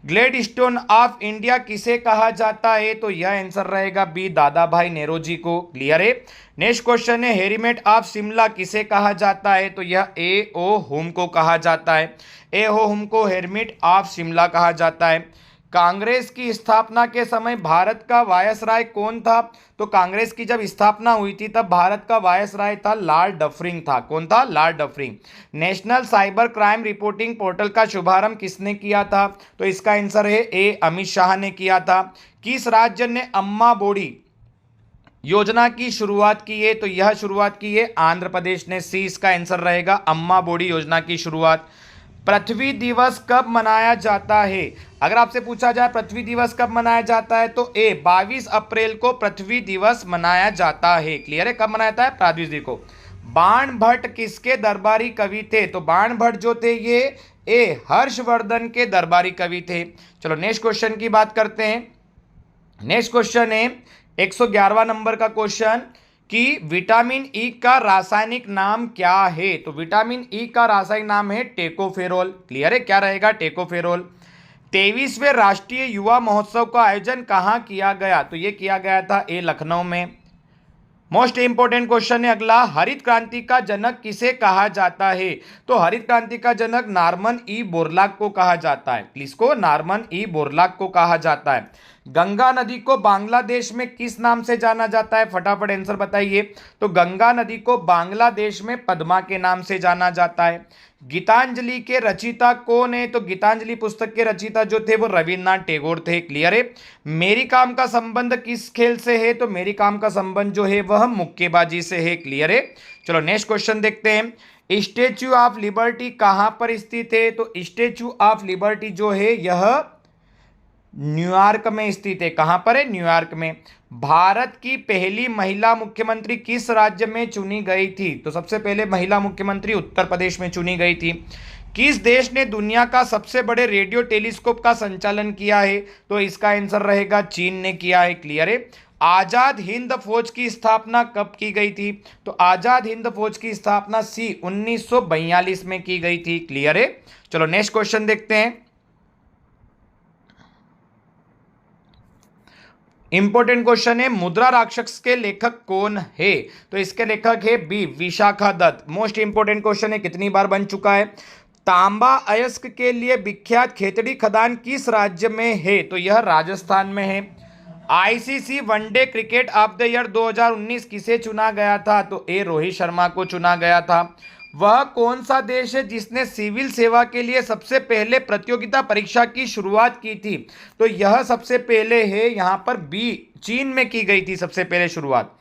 ग्लेडस्टोन ऑफ इंडिया किसे कहा जाता है? तो यह आंसर रहेगा बी, दादा भाई नेरोजी को। क्लियर है। नेक्स्ट क्वेश्चन है, हेरीमेट ऑफ शिमला किसे कहा जाता है? तो यह ए ओ हुम को कहा जाता है। ए ओ हुम को हेरमिट ऑफ शिमला कहा जाता है। कांग्रेस की स्थापना के समय भारत का वायसराय कौन था? तो कांग्रेस की जब स्थापना हुई थी तब भारत का वायसराय था लॉर्ड डफरिंग था। कौन था? Lord Dufferin. National cyber crime reporting portal का शुभारंभ किसने किया था? तो इसका आंसर है ए, अमित शाह ने किया था। किस राज्य ने अम्मा बोडी योजना की शुरुआत की है? तो यह शुरुआत की है आंध्र प्रदेश ने। सी इसका आंसर रहेगा, अम्मा बोडी योजना की शुरुआत। पृथ्वी दिवस कब मनाया जाता है? अगर आपसे पूछा जाए पृथ्वी दिवस कब मनाया जाता है तो ए, 22 अप्रैल को पृथ्वी दिवस मनाया जाता है। क्लियर है। कब मनाया जाता है? 22 को। बाण भट्ट किसके दरबारी कवि थे? तो बाण भट्ट जो थे ये ए, हर्षवर्धन के दरबारी कवि थे। चलो नेक्स्ट क्वेश्चन की बात करते हैं। नेक्स्ट क्वेश्चन है 111वां नंबर का क्वेश्चन कि विटामिन ई का रासायनिक नाम क्या है? तो विटामिन ई का रासायनिक नाम है टेकोफेरोल। क्लियर है। क्या रहेगा? टेकोफेरोल। 23वें राष्ट्रीय युवा महोत्सव का आयोजन कहां किया गया? तो यह किया गया था ए, लखनऊ में। मोस्ट इंपोर्टेंट क्वेश्चन है अगला, हरित क्रांति का जनक किसे कहा जाता है? तो हरित क्रांति का जनक नॉर्मन ई बोरलॉग को कहा जाता है। किसको? नॉर्मन ई बोरलॉग को कहा जाता है। गंगा नदी को बांग्लादेश में किस नाम से जाना जाता है, फटाफट आंसर बताइए। तो गंगा नदी को बांग्लादेश में पद्मा के नाम से जाना जाता है। गीतांजलि के रचयिता कौन है, तो गीतांजलि पुस्तक के रचयिता जो थे वो रविन्द्रनाथ टैगोर थे। क्लियर है। मेरी काम का संबंध किस खेल से है, तो मेरी काम का संबंध जो है वह मुक्केबाजी से है। क्लियर है। चलो नेक्स्ट क्वेश्चन देखते हैं। स्टेच्यू ऑफ लिबर्टी कहां पर स्थित है, तो स्टेच्यू ऑफ लिबर्टी जो है यह न्यूयॉर्क में स्थित है। कहां पर है, न्यूयॉर्क में। भारत की पहली महिला मुख्यमंत्री किस राज्य में चुनी गई थी, तो सबसे पहले महिला मुख्यमंत्री उत्तर प्रदेश में चुनी गई थी। किस देश ने दुनिया का सबसे बड़े रेडियो टेलीस्कोप का संचालन किया है, तो इसका आंसर रहेगा चीन ने किया है। क्लियर है। आजाद हिंद फौज की स्थापना कब की गई थी, तो आजाद हिंद फौज की स्थापना 1942 में की गई थी। क्लियर है। चलो नेक्स्ट क्वेश्चन देखते हैं। इंपॉर्टेंट क्वेश्चन है, मुद्रा राक्षस के लेखक कौन है, तो इसके लेखक है बी Vishakha Datta. Most important question है, कितनी बार बन चुका है। तांबा अयस्क के लिए विख्यात खेतड़ी खदान किस राज्य में है, तो यह राजस्थान में है। ICC one day cricket of the year 2019 किसे चुना गया था, तो ए रोहित शर्मा को चुना गया था। वह कौन सा देश है जिसने सिविल सेवा के लिए सबसे पहले प्रतियोगिता परीक्षा की शुरुआत की थी, तो यह सबसे पहले है यहां पर बी चीन में की गई थी सबसे पहले शुरुआत।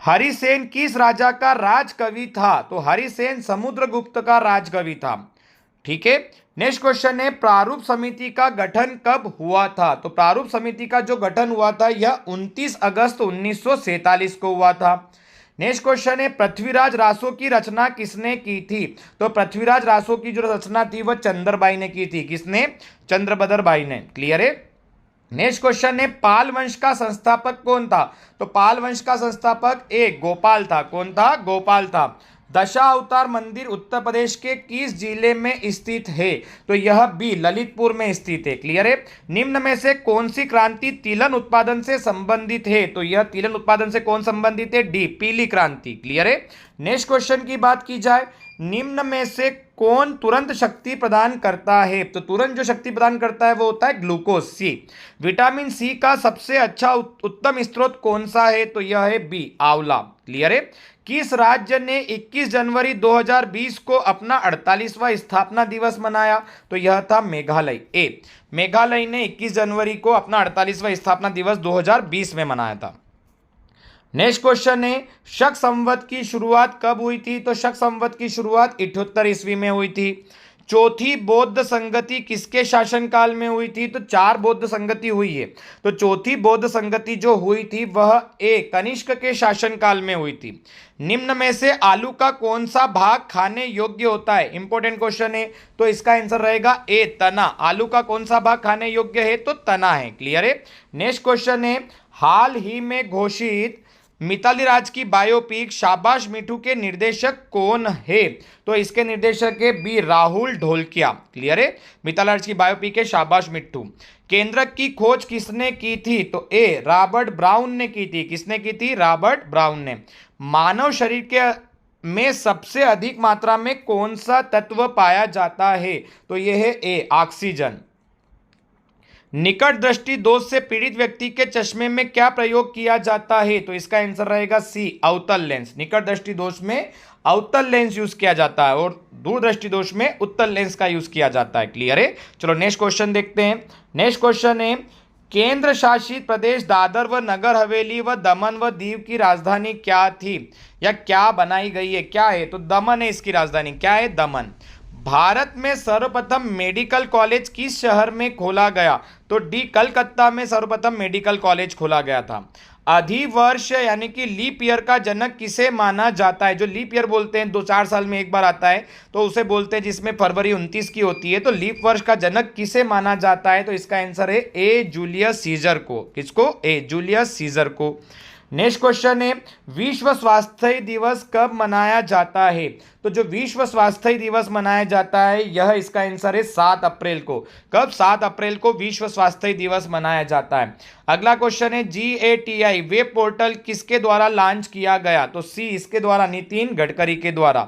हरिसेन किस राजा का राजकवि था, तो हरिसेन समुद्रगुप्त का राजकवि था। ठीक है। नेक्स्ट क्वेश्चन है, प्रारूप समिति का गठन कब हुआ था, तो प्रारूप समिति का जो गठन हुआ था यह 29 अगस्त 1947 को हुआ था। नेक्स्ट क्वेश्चन है, पृथ्वीराज रासो की रचना किसने की थी, तो पृथ्वीराज रासो की जो रचना थी वह चंद्रबाई ने की थी। किसने, चंद्रबदर बाई ने। क्लियर है। नेक्स्ट क्वेश्चन है, पाल वंश का संस्थापक कौन था, तो पाल वंश का संस्थापक ए गोपाल था। कौन था, गोपाल था। दशा अवतार मंदिर उत्तर प्रदेश के किस जिले में स्थित है, तो यह बी ललितपुर में स्थित है। क्लियर है। निम्न में से कौन सी क्रांति तिलन उत्पादन से संबंधित है, तो यह तिलन उत्पादन से कौन संबंधित है, डी पीली क्रांति। क्लियर है। नेक्स्ट क्वेश्चन की बात की जाए, निम्न में से कौन तुरंत शक्ति प्रदान करता है, तो तुरंत जो शक्ति प्रदान करता है वो होता है ग्लूकोज, सी। विटामिन सी का सबसे अच्छा उत्तम स्रोत कौन सा है, तो यह है बी आंवला। क्लियर है। किस राज्य ने 21 जनवरी 2020 को अपना 48वां स्थापना दिवस मनाया, तो यह था मेघालय। ए मेघालय ने 21 जनवरी को अपना 48वां स्थापना दिवस 2020 में मनाया था। नेक्स्ट क्वेश्चन है, शक संवत की शुरुआत कब हुई थी, तो शक संवत की शुरुआत 78 ईस्वी में हुई थी। चौथी बौद्ध संगति किसके शासनकाल में हुई थी, तो 4 बौद्ध संगति हुई है, तो चौथी बौद्ध संगति जो हुई थी वह ए कनिष्क के शासनकाल में हुई थी। निम्न में से आलू का कौन सा भाग खाने योग्य होता है, इंपॉर्टेंट क्वेश्चन है, तो इसका आंसर रहेगा ए तना। आलू का कौन सा भाग खाने योग्य है, तो तना है। क्लियर है। नेक्स्ट क्वेश्चन है, हाल ही में घोषित मिताली राज की बायोपिक शाबाश मिठू के निर्देशक कौन है, तो इसके निर्देशक है बी राहुल ढोलकिया। क्लियर है। मिताली राज की बायोपिक है शाबाश मिठू। केंद्रक की खोज किसने की थी, तो ए रॉबर्ट ब्राउन ने की थी। किसने की थी, रॉबर्ट ब्राउन ने। मानव शरीर के में सबसे अधिक मात्रा में कौन सा तत्व पाया जाता है, तो यह है ए ऑक्सीजन। निकट दृष्टि दोष से पीड़ित व्यक्ति के चश्मे में क्या प्रयोग किया जाता है, तो इसका आंसर रहेगा सी अवतल लेंस। निकट दृष्टि दोष में अवतल लेंस यूज किया जाता है और दूर दृष्टि दोष में उत्तल लेंस का यूज किया जाता है। क्लियर है। चलो नेक्स्ट क्वेश्चन देखते हैं। नेक्स्ट क्वेश्चन है, केंद्र शासित प्रदेश दादर व नगर हवेली व दमन व दीव की राजधानी क्या थी, या क्या बनाई गई है, क्या है, तो दमन है इसकी राजधानी। क्या है, दमन। भारत में सर्वप्रथम मेडिकल कॉलेज किस शहर में खोला गया, तो डी कलकत्ता में सर्वप्रथम मेडिकल कॉलेज खोला गया था। अधिवर्ष यानी कि लीप ईयर का जनक किसे माना जाता है, जो लीप ईयर बोलते हैं 2-4 साल में एक बार आता है, तो उसे बोलते हैं जिसमें फरवरी 29 की होती है, तो लीप वर्ष का जनक किसे माना जाता है, तो इसका आंसर है ए जूलियस सीजर को। किसको, ए जूलियस सीजर को। नेक्स्ट क्वेश्चन है, विश्व स्वास्थ्य दिवस कब मनाया जाता है, तो जो विश्व स्वास्थ्य दिवस मनाया जाता है यह इसका आंसर है 7 अप्रैल को। कब, 7 अप्रैल को विश्व स्वास्थ्य दिवस मनाया जाता है। अगला क्वेश्चन है, GATI वेब पोर्टल किसके द्वारा लॉन्च किया गया, तो सी इसके द्वारा नितिन गडकरी के द्वारा।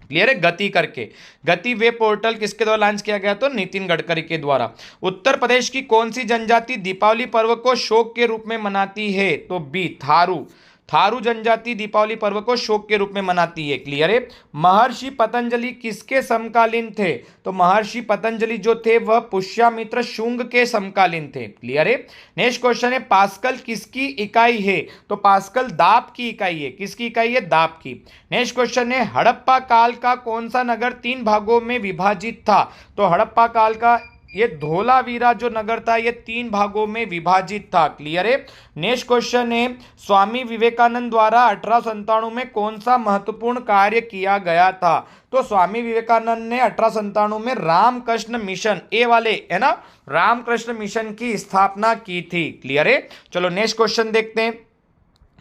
क्लियर है, गति करके। गति वेब पोर्टल किसके द्वारा लॉन्च किया गया? तो नितिन गडकरी के द्वारा। उत्तर प्रदेश की कौन सी जनजाति दीपावली पर्व को शोक के रूप में मनाती है? तो बी थारू। थारू जनजाति दीपावली पर्व को शोक के रूप में मनाती है। क्लियर है। महर्षि पतंजलि किसके समकालीन थे? तो महर्षि पतंजलि जो थे वह पुष्यमित्र शुंग के समकालीन थे। क्लियर है। नेक्स्ट क्वेश्चन है, पास्कल किसकी इकाई है? तो पास्कल दाब की इकाई है। किसकी इकाई है? दाब की। नेक्स्ट क्वेश्चन है, हड़प्पा काल का कौन सा नगर 3 भागों में विभाजित था? तो हड़प्पा काल का ये धोलावीरा जो नगर था ये 3 भागों में विभाजित था। क्लियर है। नेक्स्ट क्वेश्चन है, स्वामी विवेकानंद द्वारा 1897 में कौन सा महत्वपूर्ण कार्य किया गया था? तो स्वामी विवेकानंद ने 1897 में रामकृष्ण मिशन, ए वाले है ना, रामकृष्ण मिशन की स्थापना की थी। क्लियर है। चलो नेक्स्ट क्वेश्चन देखते हैं।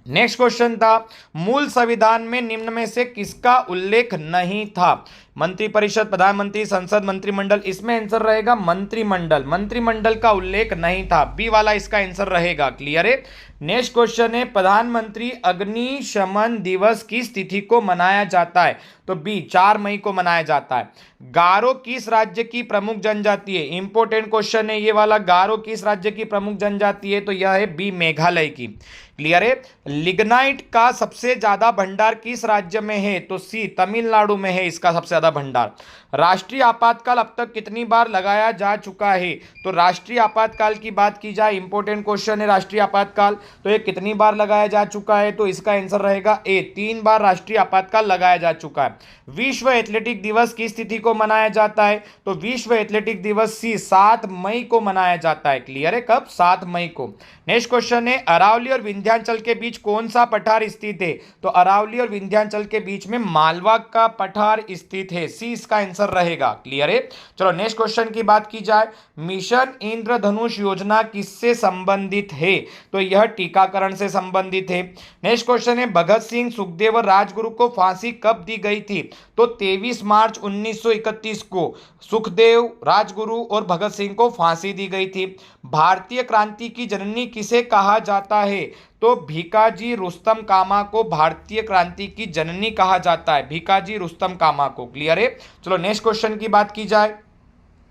नेक्स्ट क्वेश्चन था, मूल संविधान में निम्न में से किसका उल्लेख नहीं था? मंत्रिपरिषद, प्रधानमंत्री, संसद, मंत्रिमंडल। इसमें आंसर रहेगा मंत्रिमंडल। मंत्रिमंडल का उल्लेख नहीं था, बी वाला इसका आंसर रहेगा। क्लियर है। नेक्स्ट क्वेश्चन है, प्रधानमंत्री अग्निशमन दिवस किस तिथि को मनाया जाता है? तो बी 4 मई को मनाया जाता है। गारो किस राज्य की प्रमुख जनजाति है? इंपॉर्टेंट क्वेश्चन है ये वाला। गारो किस राज्य की प्रमुख जनजाति है? तो यह है बी मेघालय की। क्लियर है। लिग्नाइट का सबसे ज्यादा भंडार किस राज्य में है? तो सी तमिलनाडु में है इसका सबसे ज्यादा भंडार। राष्ट्रीय आपातकाल अब तक कितनी बार लगाया जा चुका है? तो राष्ट्रीय आपातकाल की बात की जाए, इंपॉर्टेंट क्वेश्चन है राष्ट्रीय आपातकाल, तो ये कितनी बार लगाया जा चुका है? तो इसका आंसर रहेगा ए 3 बार राष्ट्रीय आपातकाल लगाया जा चुका है। विश्व एथलेटिक दिवस किस तिथि को मनाया जाता है? तो विश्व एथलेटिक दिवस सी 7 मई को मनाया जाता है। क्लियर है। कब? 7 मई को। नेक्स्ट क्वेश्चन है, अरावली और विंध्याचल के बीच कौन सा पठार स्थित है? तो अरावली और विंध्याचल के बीच में मालवा का पठार स्थित है, सी इसका आंसर रहेगा। क्लियर है। चलो नेक्स्ट क्वेश्चन की बात की जाए, मिशन इंद्रधनुष योजना किससे संबंधित है? तो यह टीकाकरण से संबंधित है। नेक्स्ट क्वेश्चन है, भगत सिंह, सुखदेव और राजगुरु को फांसी कब दी गई थी? तो 23 मार्च 1931 को सुखदेव, राजगुरु और भगत सिंह को फांसी दी गई थी। भारतीय क्रांति की जननी किसे कहा जाता है? तो भीकाजी रुस्तम कामा को भारतीय क्रांति की जननी कहा जाता है, भीकाजी रुस्तम कामा को। क्लियर है। चलो नेक्स्ट क्वेश्चन की बात की जाए।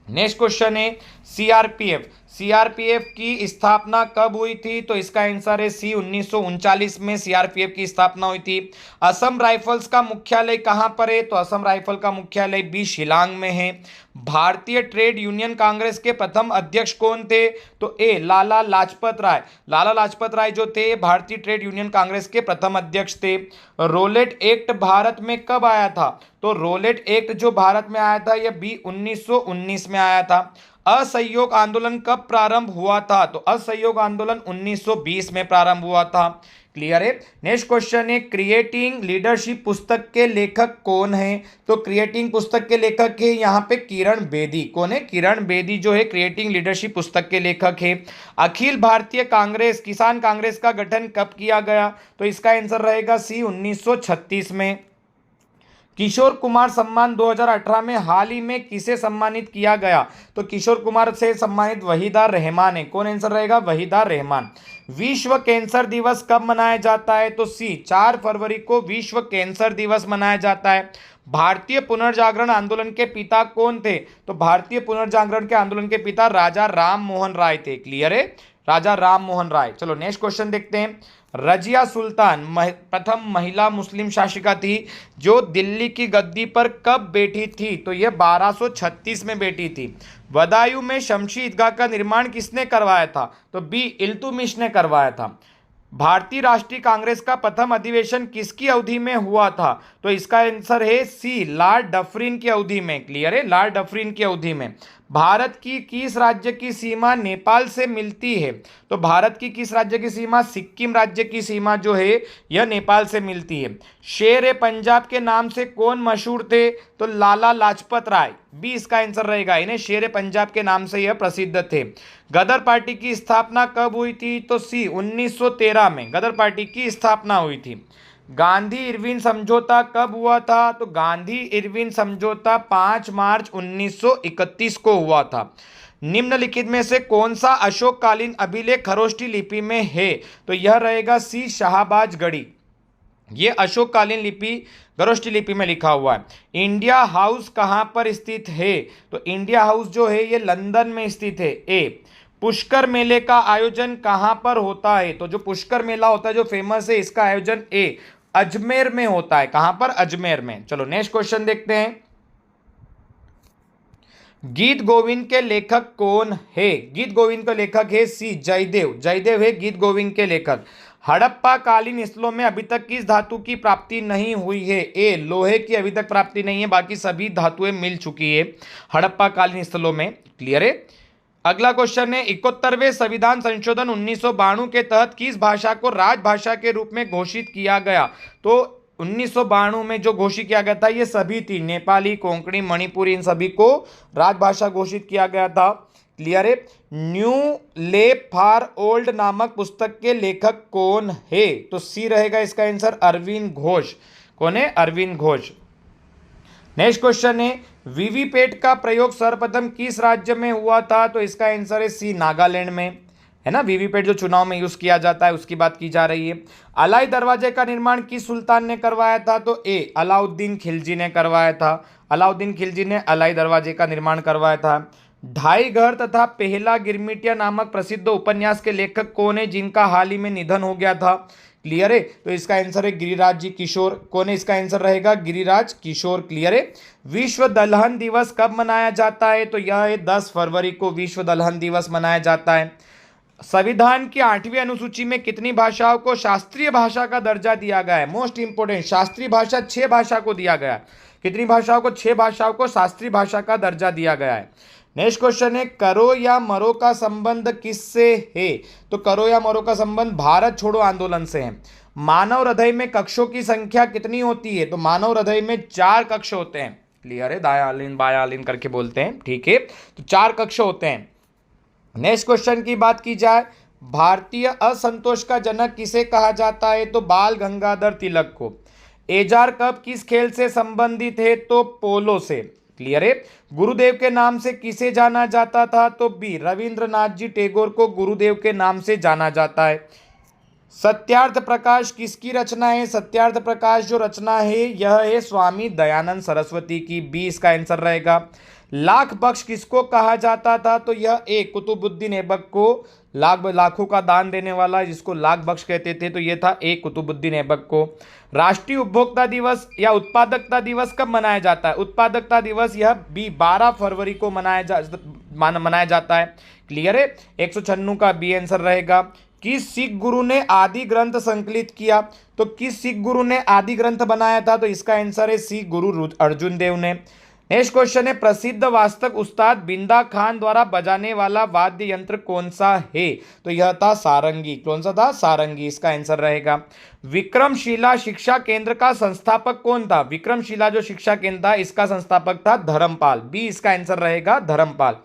नेक्स्ट क्वेश्चन है, सीआरपीएफ। सीआरपीएफ की स्थापना कब हुई थी? तो इसका आंसर है सी 1939 में सीआरपीएफ की स्थापना हुई थी। असम राइफल्स का मुख्यालय कहां पर है? तो असम राइफल का मुख्यालय बी शिलांग में है। भारतीय ट्रेड यूनियन कांग्रेस के प्रथम अध्यक्ष कौन थे? तो ए लाला लाजपत राय। लाला लाजपत राय जो थे भारतीय ट्रेड यूनियन कांग्रेस के प्रथम अध्यक्ष थे। रोलेट एक्ट भारत में कब आया था? तो रोलेट एक्ट जो भारत में आया था यह बी 1919 में आया था। असहयोग आंदोलन कब प्रारंभ हुआ था? तो असहयोग आंदोलन 1920 में प्रारंभ हुआ था। क्लियर है। नेक्स्ट क्वेश्चन है, क्रिएटिंग लीडरशिप पुस्तक के लेखक कौन है? तो क्रिएटिंग पुस्तक के लेखक है यहाँ पे किरण बेदी। कौन है? किरण बेदी जो है क्रिएटिंग लीडरशिप पुस्तक के लेखक है। अखिल भारतीय कांग्रेस, किसान कांग्रेस का गठन कब किया गया? तो इसका आंसर रहेगा सी 1936 में। किशोर कुमार सम्मान 2018 में हाल ही में किसे सम्मानित किया गया? तो किशोर कुमार से सम्मानित वहीदा रहमान है। कौन आंसर रहेगा? वहीदा रहमान। विश्व कैंसर दिवस कब मनाया जाता है? तो सी 4 फरवरी को विश्व कैंसर दिवस मनाया जाता है। भारतीय पुनर्जागरण आंदोलन के पिता कौन थे? तो भारतीय पुनर्जागरण के आंदोलन के पिता राजा राम मोहन राय थे। क्लियर है। राजा राम मोहन राय। चलो नेक्स्ट क्वेश्चन देखते हैं। रजिया सुल्तान प्रथम महिला मुस्लिम शासिका थी जो दिल्ली की गद्दी पर कब बैठी थी? तो यह 1236 में बैठी थी। बदायूं में शमशी ईदगाह का निर्माण किसने करवाया था? तो बी इल्तुतमिश ने करवाया था। भारतीय राष्ट्रीय कांग्रेस का प्रथम अधिवेशन किसकी अवधि में हुआ था? तो इसका आंसर है सी लॉर्ड डफरिन की अवधि में। क्लियर है। लॉर्ड डफरिन की अवधि में। भारत की किस राज्य की सीमा नेपाल से मिलती है? तो भारत की किस राज्य की सीमा? सिक्किम राज्य की सीमा जो है यह नेपाल से मिलती है। शेर पंजाब के नाम से कौन मशहूर थे? तो लाला लाजपत राय, बी इसका आंसर रहेगा। इन्हें शेर पंजाब के नाम से यह प्रसिद्ध थे। गदर पार्टी की स्थापना कब हुई थी? तो सी 1913 में गदर पार्टी की स्थापना हुई थी। गांधी इरविन समझौता कब हुआ था? तो गांधी इरविन समझौता 5 मार्च 1931 को हुआ था। निम्नलिखित में से कौन सा अशोककालीन अभिलेख खरोष्ठी लिपि में है? तो यह रहेगा सी शाहबाज गढ़ी। ये अशोककालीन लिपि खरोष्ठी लिपि में लिखा हुआ है। इंडिया हाउस कहाँ पर स्थित है? तो इंडिया हाउस जो है ये लंदन में स्थित है। ए। पुष्कर मेले का आयोजन कहाँ पर होता है? तो जो पुष्कर मेला होता है जो फेमस है, इसका आयोजन ए अजमेर में होता है। कहां पर? अजमेर में। चलो नेक्स्ट क्वेश्चन देखते हैं। गीत गोविंद के लेखक कौन है? गीत गोविंद का लेखक है सी जयदेव। जयदेव है गीत गोविंद के लेखक। हड़प्पा कालीन स्थलों में अभी तक किस धातु की प्राप्ति नहीं हुई है? ए लोहे की अभी तक प्राप्ति नहीं है, बाकी सभी धातुएं मिल चुकी है हड़प्पा कालीन स्थलों में। क्लियर है। अगला क्वेश्चन है 71वें संविधान संशोधन 1992 के तहत किस भाषा को राजभाषा के रूप में घोषित किया गया? तो 1992 में जो घोषित किया गया था ये सभी थी, नेपाली, कोंकणी, मणिपुरी, इन सभी को राजभाषा घोषित किया गया था। क्लियर है। न्यू लेप फॉर ओल्ड नामक पुस्तक के लेखक कौन है? तो सी रहेगा इसका आंसर, अरविंद घोष। कौन है? अरविंद घोष। नेक्स्ट क्वेश्चन है वीवीपैट का प्रयोग सर्वप्रथम किस राज्य में हुआ था? तो इसका आंसर है सी नागालैंड में, है ना। वीवीपैट जो चुनाव में यूज किया जाता है उसकी बात की जा रही है। अलाई दरवाजे का निर्माण किस सुल्तान ने करवाया था? तो ए अलाउद्दीन खिलजी ने करवाया था। अलाउद्दीन खिलजी ने अलाई दरवाजे का निर्माण करवाया था। ढाई घर तथा पहला गिरमिटिया नामक प्रसिद्ध उपन्यास के लेखक कौन है जिनका हाल ही में निधन हो गया था? क्लियर है। तो इसका आंसर है गिरिराज जी किशोर। कौन है? इसका आंसर रहेगा गिरिराज किशोर। क्लियर है। विश्व दलहन दिवस कब मनाया जाता है? तो यह है 10 फरवरी को विश्व दलहन दिवस मनाया जाता है। संविधान की 8वीं अनुसूची में कितनी भाषाओं को शास्त्रीय भाषा का दर्जा दिया गया है? मोस्ट इंपोर्टेंट, शास्त्रीय भाषा 6 भाषा को दिया गया है। कितनी भाषाओं को? 6 भाषाओं को शास्त्रीय भाषा का दर्जा दिया गया है। नेक्स्ट क्वेश्चन है करो या मरो का संबंध किससे है? तो करो या मरो का संबंध भारत छोड़ो आंदोलन से है। मानव हृदय में कक्षों की संख्या कितनी होती है? तो मानव हृदय में 4 कक्ष होते हैं। क्लियर है। दायालीन बायालीन करके बोलते हैं, ठीक है। तो 4 कक्ष होते हैं। नेक्स्ट क्वेश्चन की बात की जाए, भारतीय असंतोष का जनक किसे कहा जाता है? तो बाल गंगाधर तिलक को। एजार कप किस खेल से संबंधित है? तो पोलो से। क्लियर है। गुरुदेव के नाम से किसे जाना जाता था? तो बी रविंद्रनाथ जी टैगोर को गुरुदेव के नाम से जाना जाता है। सत्यार्थ प्रकाश किसकी रचना है? सत्यार्थ प्रकाश जो रचना है यह है स्वामी दयानंद सरस्वती की। बी इसका आंसर रहेगा। लाख बख्श किसको कहा जाता था? तो यह ए कुतुबुद्दीन ऐबक को, लाखों का दान देने वाला जिसको लाख बख्श कहते थे, तो यह था ए कुतुबुद्दीन ऐबक को। राष्ट्रीय उपभोक्ता दिवस या उत्पादकता दिवस कब मनाया जाता है? उत्पादकता दिवस यह 12 फरवरी को मनाया जाता है। क्लियर है। 196 का बी आंसर रहेगा। किस सिख गुरु ने आदि ग्रंथ संकलित किया? तो किस सिख गुरु ने आदि ग्रंथ बनाया था? तो इसका आंसर है सी गुरु अर्जुन देव ने। नेक्स्ट क्वेश्चन है प्रसिद्ध वास्तक उस्ताद बिंदा खान द्वारा बजाने वाला वाद्य यंत्र कौन सा है? तो यह था सारंगी। कौन सा था? सारंगी। इसका आंसर रहेगा। विक्रमशिला शिक्षा केंद्र का संस्थापक कौन था? विक्रमशिला जो शिक्षा केंद्र था इसका संस्थापक था धर्मपाल। बी इसका आंसर रहेगा, धर्मपाल।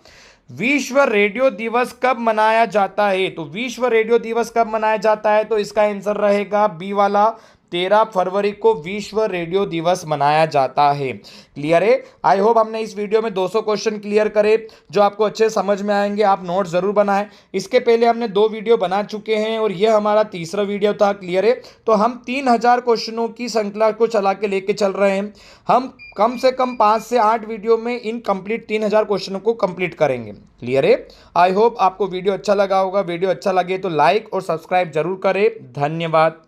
विश्व रेडियो दिवस कब मनाया जाता है? तो विश्व रेडियो दिवस कब मनाया जाता है? तो इसका आंसर रहेगा बी वाला, 13 फरवरी को विश्व रेडियो दिवस मनाया जाता है। क्लियर है। आई होप हमने इस वीडियो में 200 क्वेश्चन क्लियर करे जो आपको अच्छे समझ में आएंगे। आप नोट जरूर बनाएं। इसके पहले हमने 2 वीडियो बना चुके हैं और यह हमारा तीसरा वीडियो था। क्लियर है। तो हम 3000 क्वेश्चनों की श्रृंखला को चला के लेके चल रहे हैं। हम कम से कम 5 से 8 वीडियो में इन कंप्लीट 3000 क्वेश्चनों को कंप्लीट करेंगे। क्लियर है। आई होप आपको वीडियो अच्छा लगा होगा। वीडियो अच्छा लगे तो लाइक और सब्सक्राइब जरूर करें। धन्यवाद।